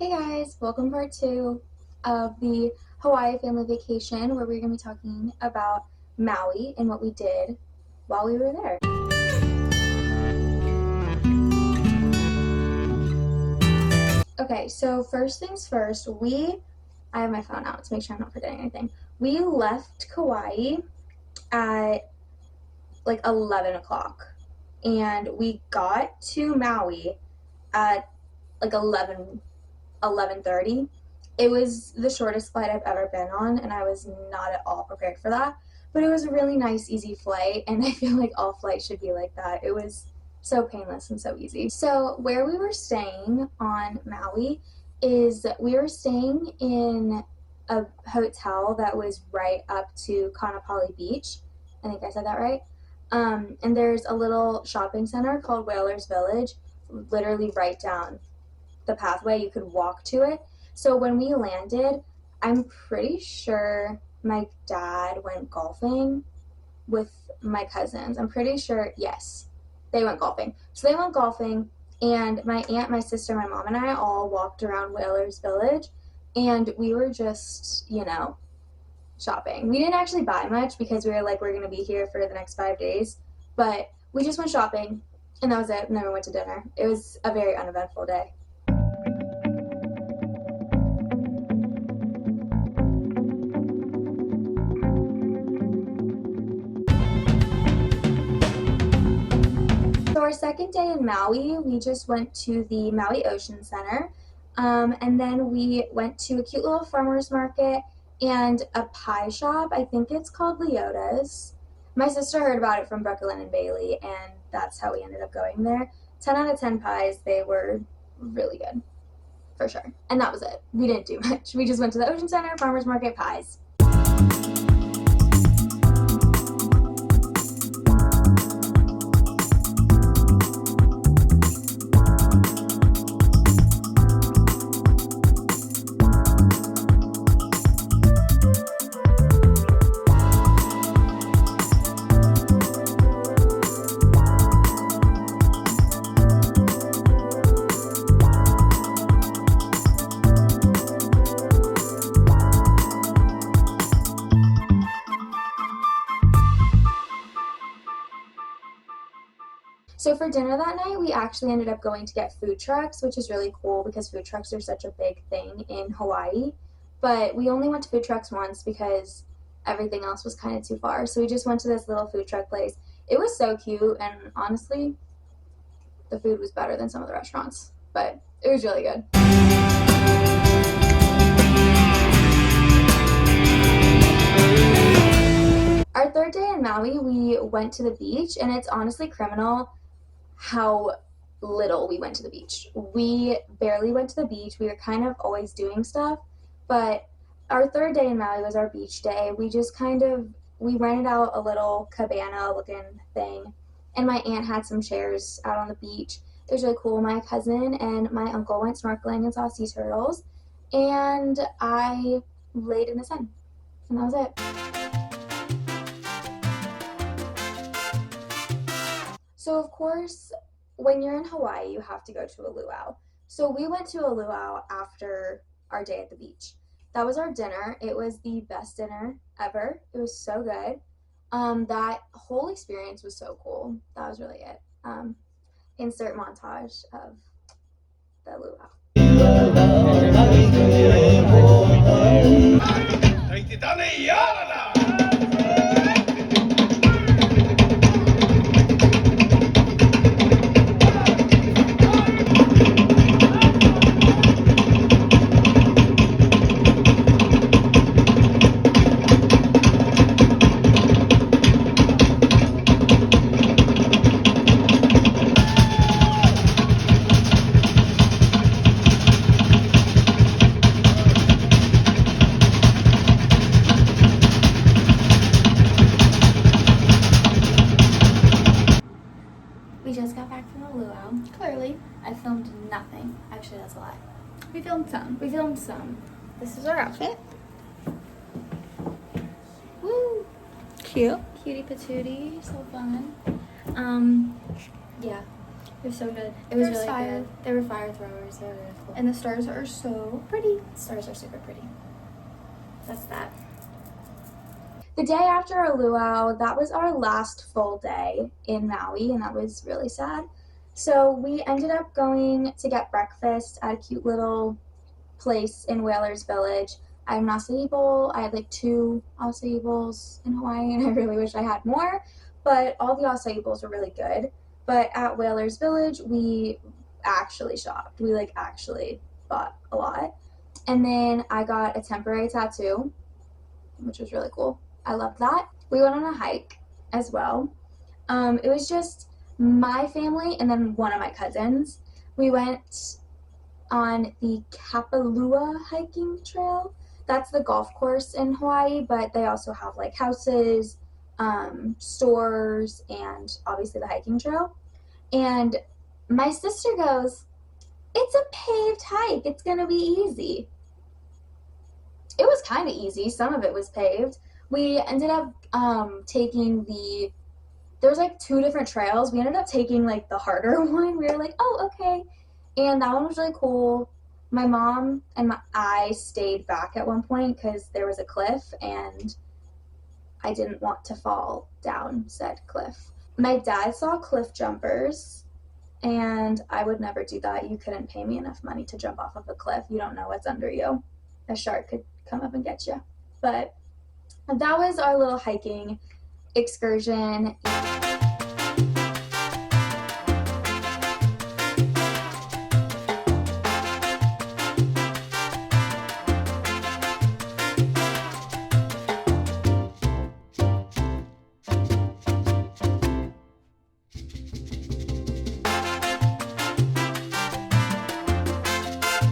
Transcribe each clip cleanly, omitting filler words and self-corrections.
Hey guys, welcome part 2 of the Hawaii family vacation where we're going to be talking about Maui and what we did while we were there. Okay, so first things first, I have my phone out to make sure I'm not forgetting anything. We left Kauai at like 11 o'clock and we got to Maui at like 11:30. It was the shortest flight I've ever been on, and I was not at all prepared for that. But it was a really nice, easy flight, and I feel like all flights should be like that. It was so painless and so easy. So where we were staying on Maui is we were staying in a hotel that was right up to Kaanapali Beach. I think I said that right. And there's a little shopping center called Whalers Village, literally right down the pathway. You could walk to it. So when we landed, I'm pretty sure my dad went golfing with my cousins. I'm pretty sure, yes, they went golfing. So they went golfing, and my aunt, my sister, my mom, and I all walked around Whalers Village, and we were just, shopping. We didn't actually buy much because we were like, we're going to be here for the next 5 days, but we just went shopping, and that was it, and then we went to dinner. It was a very uneventful day. So our second day in Maui, we just went to the Maui Ocean Center, and then we went to a cute little farmer's market and a pie shop. I think it's called Leota's. My sister heard about it from Brooklyn and Bailey, and that's how we ended up going there. 10 out of 10 pies. They were really good, for sure. And that was it. We didn't do much. We just went to the Ocean Center, farmer's market, pies. So for dinner that night, we actually ended up going to get food trucks, which is really cool because food trucks are such a big thing in Hawaii. But we only went to food trucks once because everything else was kind of too far. So we just went to this little food truck place. It was so cute, and honestly, the food was better than some of the restaurants, but it was really good. Our third day in Maui, we went to the beach, and it's honestly criminal how little we went to the beach. We barely went to the beach. We were kind of always doing stuff, but our third day in Maui was our beach day. We just we rented out a little cabana looking thing, and my aunt had some chairs out on the beach. It was really cool. My cousin and my uncle went snorkeling and saw sea turtles, and I laid in the sun, and that was it. So of course, when you're in Hawaii, you have to go to a luau. So we went to a luau after our day at the beach. That was our dinner. It was the best dinner ever. It was so good. That whole experience was so cool. That was really it. Insert montage of the luau. We just got back from the luau. Clearly, I filmed nothing. Actually, that's a lie. We filmed some. We filmed some. This is our outfit. Woo! Cute. Cutie patootie, so fun. Yeah. It was so good. It was really fire. good. They were fire throwers. They were really cool. And the stars are so pretty. The stars are super pretty. That's that. The day after our luau, that was our last full day in Maui, and that was really sad. So we ended up going to get breakfast at a cute little place in Whalers Village. I had an acai bowl. I had like 2 acai bowls in Hawaii, and I really wish I had more, but all the acai bowls were really good. But at Whalers Village, we actually shopped. We like actually bought a lot. And then I got a temporary tattoo, which was really cool. I loved that. We went on a hike as well. It was just my family and then one of my cousins. We went on the Kapalua hiking trail. That's the golf course in Hawaii, but they also have like houses, stores, and obviously the hiking trail. And my sister goes, "It's a paved hike. It's gonna be easy." It was kind of easy. Some of it was paved. We ended up taking there was like 2 different trails. We ended up taking like the harder one. We were like, oh, okay. And that one was really cool. My mom and I stayed back at one point because there was a cliff and I didn't want to fall down said cliff. My dad saw cliff jumpers and I would never do that. You couldn't pay me enough money to jump off of a cliff. You don't know what's under you. A shark could come up and get you. But that was our little hiking excursion.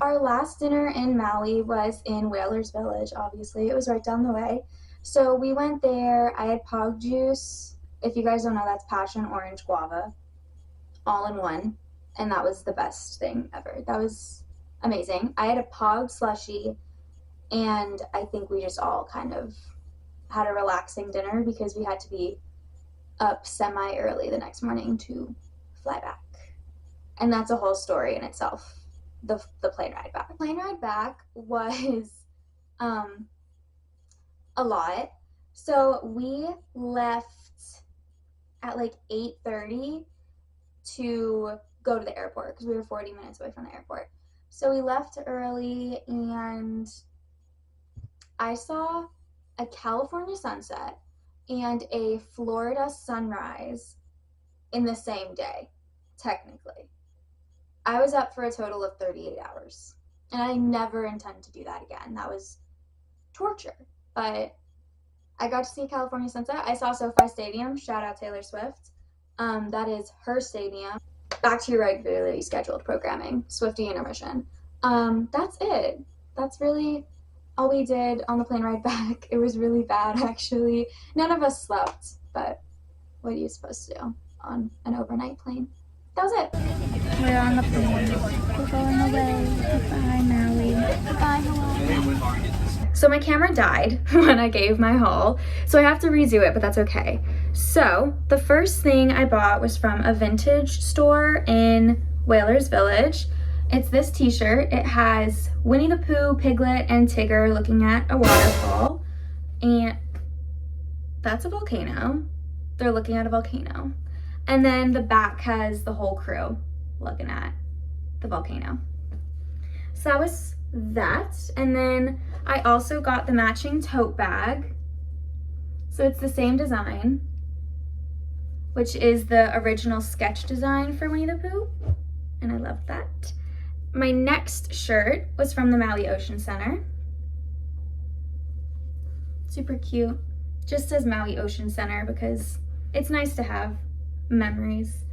Our last dinner in Maui was in Whalers Village, obviously. It was right down the way. So we went there. I had pog juice. If you guys don't know, that's passion orange guava, all in one. And that was the best thing ever. That was amazing. I had a pog slushy, and I think we just all kind of had a relaxing dinner because we had to be up semi-early the next morning to fly back. And that's a whole story in itself, the plane ride back. The plane ride back was a lot. So we left at like 8:30 to go to the airport because we were 40 minutes away from the airport. So we left early and I saw a California sunset and a Florida sunrise in the same day, technically. I was up for a total of 38 hours and I never intend to do that again. That was torture. But I got to see California sunset. I saw SoFi Stadium. Shout out Taylor Swift. That is her stadium. Back to your regularly scheduled programming. Swiftie intermission. That's it. That's really all we did on the plane ride back. It was really bad, actually. None of us slept, but what are you supposed to do on an overnight plane? That was it. We're on the plane. We're going away. Goodbye, Maui. Goodbye, Hawaii. So my camera died when I gave my haul, so I have to redo it, but that's okay. So the first thing I bought was from a vintage store in Whalers Village. It's this t-shirt. It has Winnie the Pooh, Piglet, and Tigger looking at a waterfall. And that's a volcano. They're looking at a volcano. And then the back has the whole crew looking at the volcano. So that was that. And then I also got the matching tote bag. So it's the same design, which is the original sketch design for Winnie the Pooh. And I love that. My next shirt was from the Maui Ocean Center. Super cute. Just says Maui Ocean Center because it's nice to have memories.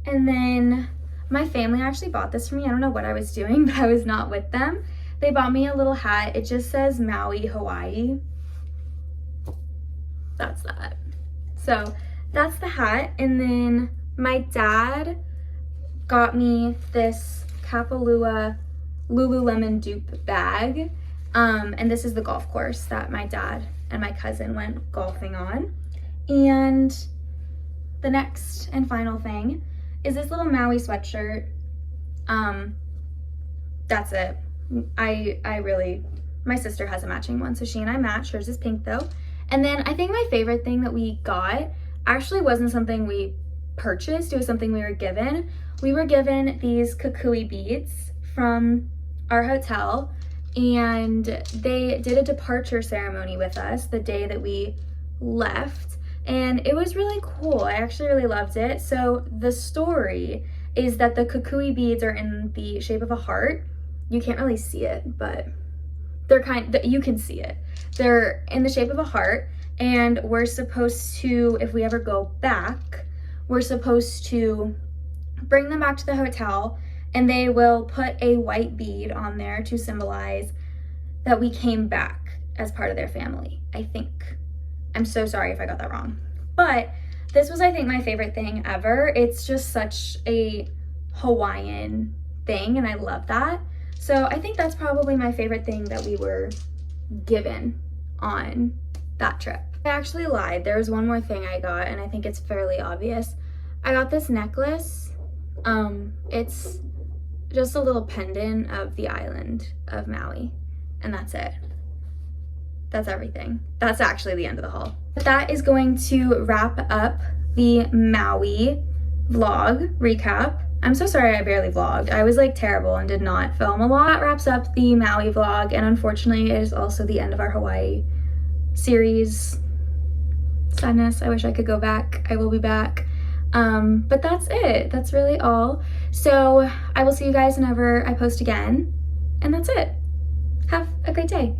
And then my family actually bought this for me. I don't know what I was doing, but I was not with them. They bought me a little hat. It just says Maui, Hawaii. That's that. So that's the hat. And then my dad got me this Kapalua Lululemon dupe bag. And this is the golf course that my dad and my cousin went golfing on. And the next and final thing is this little Maui sweatshirt. That's it. I really, my sister has a matching one, so she and I match. Hers is pink though. And then I think my favorite thing that we got actually wasn't something we purchased, it was something we were given. We were given these kukui beads from our hotel, and they did a departure ceremony with us the day that we left, and it was really cool. I actually really loved it. So the story is that the kukui beads are in the shape of a heart. You can't really see it, but you can see it. They're in the shape of a heart, and we're supposed to, if we ever go back, we're supposed to bring them back to the hotel, and they will put a white bead on there to symbolize that we came back as part of their family, I think. I'm so sorry if I got that wrong. But this was, I think, my favorite thing ever. It's just such a Hawaiian thing, and I love that. So I think that's probably my favorite thing that we were given on that trip. I actually lied. There was one more thing I got, and I think it's fairly obvious. I got this necklace. It's just a little pendant of the island of Maui, and that's it. That's everything. That's actually the end of the haul. But that is going to wrap up the Maui vlog recap. I'm so sorry I barely vlogged. I was like terrible and did not film a lot. That wraps up the Maui vlog, and unfortunately it is also the end of our Hawaii series. Sadness, I wish I could go back. I will be back. But that's it. That's really all. So I will see you guys whenever I post again, and that's it. Have a great day.